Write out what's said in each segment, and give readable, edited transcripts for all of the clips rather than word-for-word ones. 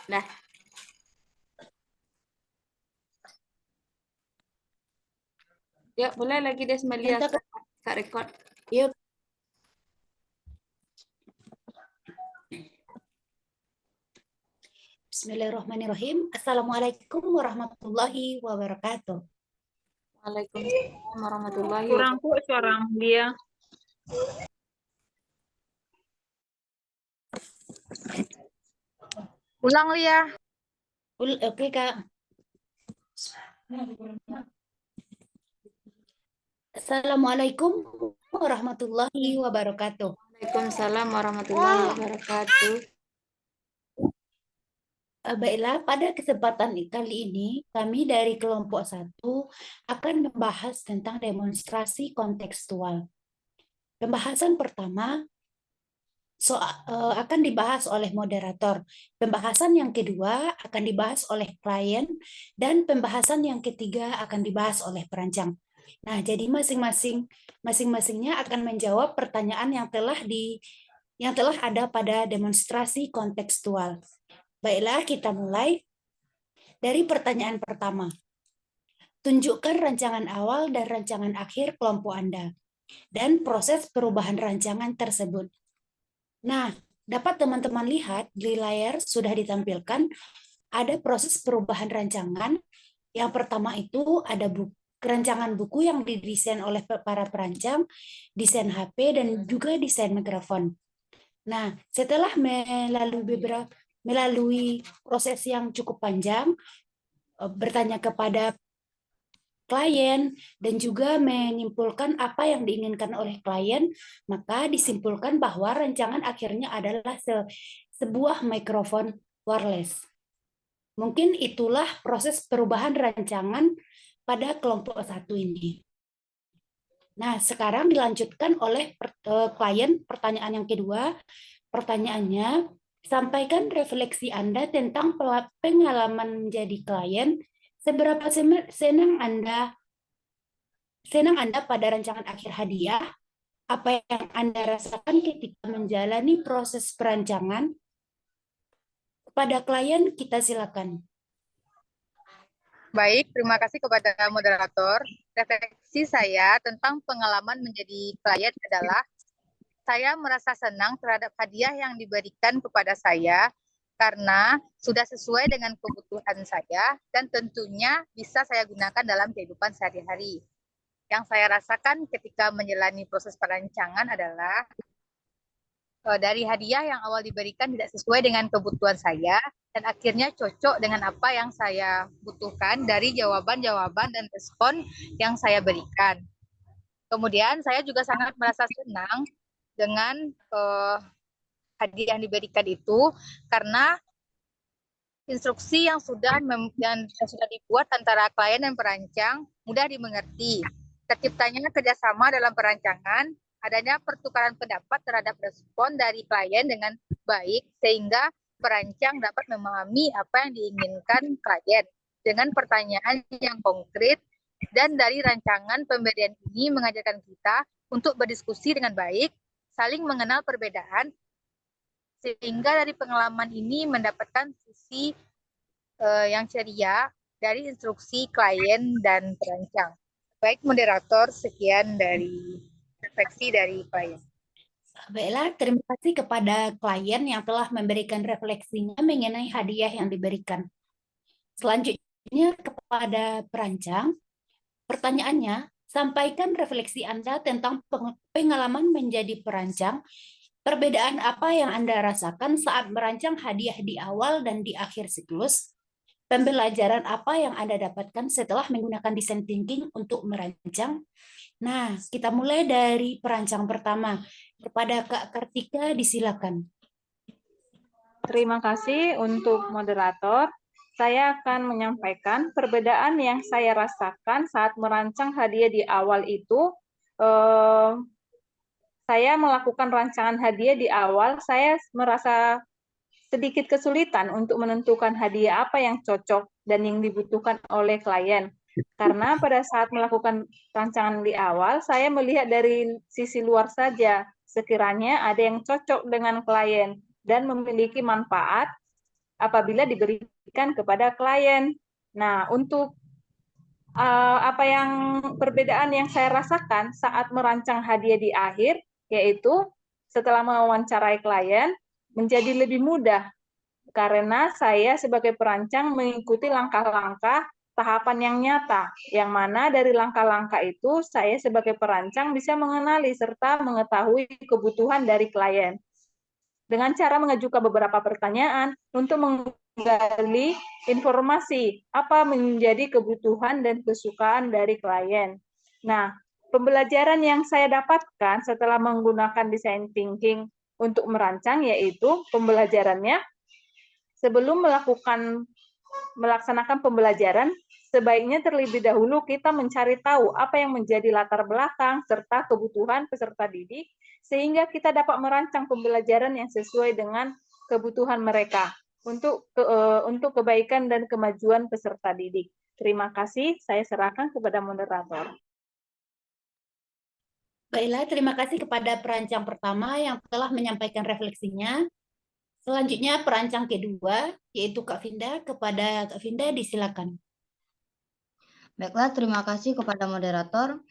Nah, ya boleh lagi Desmelia Entah, Kak record. yuk. Bismillahirrahmanirrahim. Assalamualaikum warahmatullahi wabarakatuh. Waalaikumsalam warahmatullahi Kurang wabarakatuh. kok suara dia. Ulang Lia. Oke, Kak. Assalamualaikum warahmatullahi wabarakatuh. Waalaikumsalam warahmatullahi wabarakatuh. Baiklah, pada kesempatan kali ini, kami dari kelompok 1 akan membahas tentang demonstrasi kontekstual. Pembahasan pertama akan dibahas oleh moderator. Pembahasan yang kedua akan dibahas oleh klien, dan pembahasan yang ketiga akan dibahas oleh perancang. Nah, jadi masing-masingnya akan menjawab pertanyaan yang telah ada pada demonstrasi kontekstual. Baiklah, kita mulai dari pertanyaan pertama. Tunjukkan rancangan awal dan rancangan akhir kelompok Anda dan proses perubahan rancangan tersebut. Nah, dapat teman-teman lihat di layar sudah ditampilkan ada proses perubahan rancangan. Yang pertama itu ada rancangan buku yang didesain oleh para perancang, desain HP, dan juga desain mikrofon. Nah, setelah melalui proses yang cukup panjang, bertanya kepada klien, dan juga menyimpulkan apa yang diinginkan oleh klien, maka disimpulkan bahwa rancangan akhirnya adalah sebuah mikrofon wireless. Mungkin itulah proses perubahan rancangan pada kelompok 1 ini. Nah, sekarang dilanjutkan oleh klien pertanyaan yang kedua. Pertanyaannya, sampaikan refleksi Anda tentang pengalaman menjadi klien. Seberapa senang Anda pada rancangan akhir hadiah? Apa yang Anda rasakan ketika menjalani proses perancangan? Kepada klien, kita silakan. Baik, terima kasih kepada moderator. Refleksi saya tentang pengalaman menjadi klien adalah saya merasa senang terhadap hadiah yang diberikan kepada saya karena sudah sesuai dengan kebutuhan saya dan tentunya bisa saya gunakan dalam kehidupan sehari-hari. Yang saya rasakan ketika menjalani proses perancangan adalah dari hadiah yang awal diberikan tidak sesuai dengan kebutuhan saya dan akhirnya cocok dengan apa yang saya butuhkan dari jawaban-jawaban dan respon yang saya berikan. Kemudian saya juga sangat merasa senang dengan hadiah yang diberikan itu karena instruksi yang sudah dibuat antara klien dan perancang mudah dimengerti. Terciptanya kerjasama dalam perancangan, adanya pertukaran pendapat terhadap respon dari klien dengan baik, sehingga perancang dapat memahami apa yang diinginkan klien dengan pertanyaan yang konkret, dan dari rancangan pemberian ini mengajarkan kita untuk berdiskusi dengan baik, saling mengenal perbedaan, sehingga dari pengalaman ini mendapatkan sisi yang ceria dari instruksi klien dan perancang. Baik moderator, sekian dari refleksi dari klien. Baiklah, terima kasih kepada klien yang telah memberikan refleksinya mengenai hadiah yang diberikan. Selanjutnya kepada perancang, pertanyaannya, sampaikan refleksi Anda tentang pengalaman menjadi perancang. Perbedaan apa yang Anda rasakan saat merancang hadiah di awal dan di akhir siklus? Pembelajaran apa yang Anda dapatkan setelah menggunakan design thinking untuk merancang? Nah, kita mulai dari perancang pertama. Kepada Kak Kartika, disilakan. Terima kasih untuk moderator. Saya akan menyampaikan perbedaan yang saya rasakan saat merancang hadiah di awal itu. Saya melakukan rancangan hadiah di awal, saya merasa sedikit kesulitan untuk menentukan hadiah apa yang cocok dan yang dibutuhkan oleh klien. Karena pada saat melakukan rancangan di awal, saya melihat dari sisi luar saja, sekiranya ada yang cocok dengan klien dan memiliki manfaat apabila diberikan kepada klien. Nah, untuk apa yang perbedaan yang saya rasakan saat merancang hadiah di akhir, yaitu setelah mewawancarai klien menjadi lebih mudah karena saya sebagai perancang mengikuti langkah-langkah tahapan yang nyata, yang mana dari langkah-langkah itu saya sebagai perancang bisa mengenali serta mengetahui kebutuhan dari klien dengan cara mengajukan beberapa pertanyaan untuk menggali informasi apa menjadi kebutuhan dan kesukaan dari klien. Nah, pembelajaran yang saya dapatkan setelah menggunakan design thinking untuk merancang yaitu pembelajarannya sebelum melaksanakan pembelajaran, sebaiknya terlebih dahulu kita mencari tahu apa yang menjadi latar belakang serta kebutuhan peserta didik, sehingga kita dapat merancang pembelajaran yang sesuai dengan kebutuhan mereka untuk kebaikan dan kemajuan peserta didik. Terima kasih, saya serahkan kepada moderator. Baiklah, terima kasih kepada perancang pertama yang telah menyampaikan refleksinya. Selanjutnya perancang kedua, yaitu Kak Vinda. Kepada Kak Vinda, disilakan. Baiklah, terima kasih kepada moderator.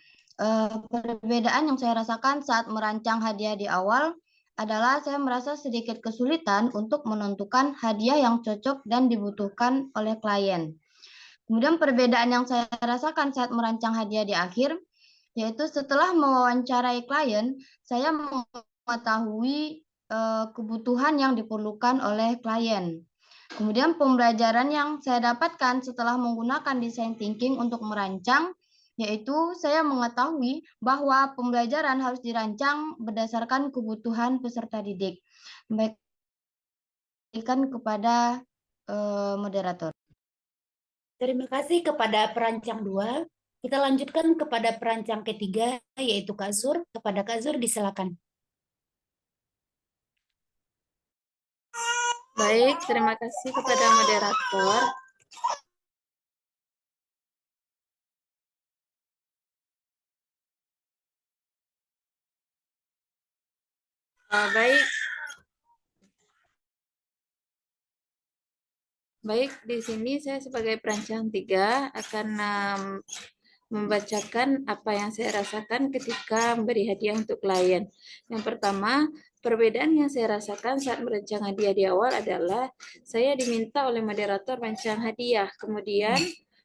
Perbedaan yang saya rasakan saat merancang hadiah di awal adalah saya merasa sedikit kesulitan untuk menentukan hadiah yang cocok dan dibutuhkan oleh klien. Kemudian perbedaan yang saya rasakan saat merancang hadiah di akhir, yaitu setelah mewawancarai klien, saya mengetahui kebutuhan yang diperlukan oleh klien. Kemudian pembelajaran yang saya dapatkan setelah menggunakan design thinking untuk merancang, yaitu saya mengetahui bahwa pembelajaran harus dirancang berdasarkan kebutuhan peserta didik. Baikkan kepada moderator. Terima kasih kepada perancang 2. Kita lanjutkan kepada perancang ketiga, yaitu Kak Zur. Kepada Kak Zur, disilakan. Baik, terima kasih kepada moderator. Baik, di sini saya sebagai perancang 3 akan membacakan apa yang saya rasakan ketika memberi hadiah untuk klien. Yang pertama, perbedaan yang saya rasakan saat merancang hadiah di awal adalah saya diminta oleh moderator merancang hadiah. Kemudian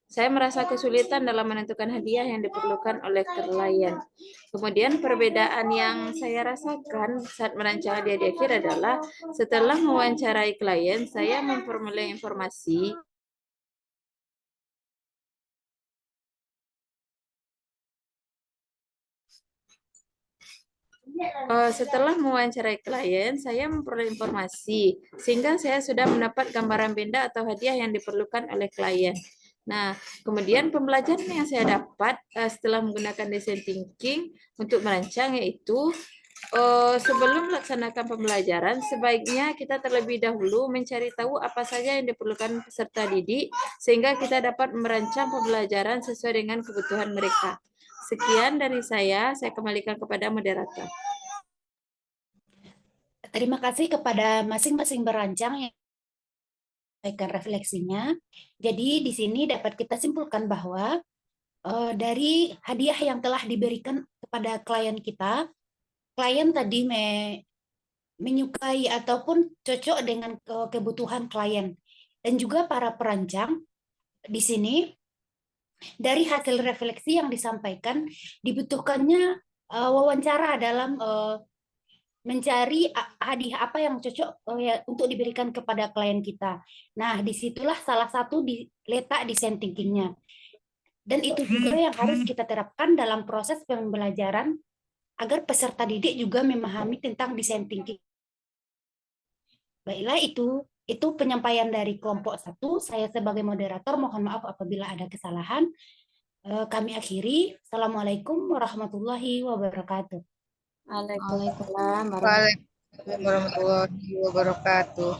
saya merasa kesulitan dalam menentukan hadiah yang diperlukan oleh klien. Kemudian perbedaan yang saya rasakan saat merancang hadiah di akhir adalah setelah mewawancarai klien, saya memperoleh informasi setelah mewawancarai klien, saya memperoleh informasi sehingga saya sudah mendapat gambaran benda atau hadiah yang diperlukan oleh klien. Nah, kemudian pembelajaran yang saya dapat setelah menggunakan design thinking untuk merancang yaitu sebelum melaksanakan pembelajaran, sebaiknya kita terlebih dahulu mencari tahu apa saja yang diperlukan peserta didik sehingga kita dapat merancang pembelajaran sesuai dengan kebutuhan mereka. Sekian dari saya kembalikan kepada moderator. Terima kasih kepada masing-masing perancang yang menyampaikan refleksinya. Jadi di sini dapat kita simpulkan bahwa dari hadiah yang telah diberikan kepada klien kita, klien tadi menyukai ataupun cocok dengan kebutuhan klien. Dan juga para perancang di sini dari hasil refleksi yang disampaikan dibutuhkannya wawancara dalam mencari hadiah apa yang cocok untuk diberikan kepada klien kita. Nah, disitulah salah satu letak design thinking-nya. Dan itu juga yang harus kita terapkan dalam proses pembelajaran agar peserta didik juga memahami tentang design thinking. Baiklah, itu penyampaian dari kelompok 1. Saya sebagai moderator mohon maaf apabila ada kesalahan. Kami akhiri. Assalamualaikum warahmatullahi wabarakatuh. Waalaikumsalam Waalaikumsalam warahmatullahi wabarakatuh.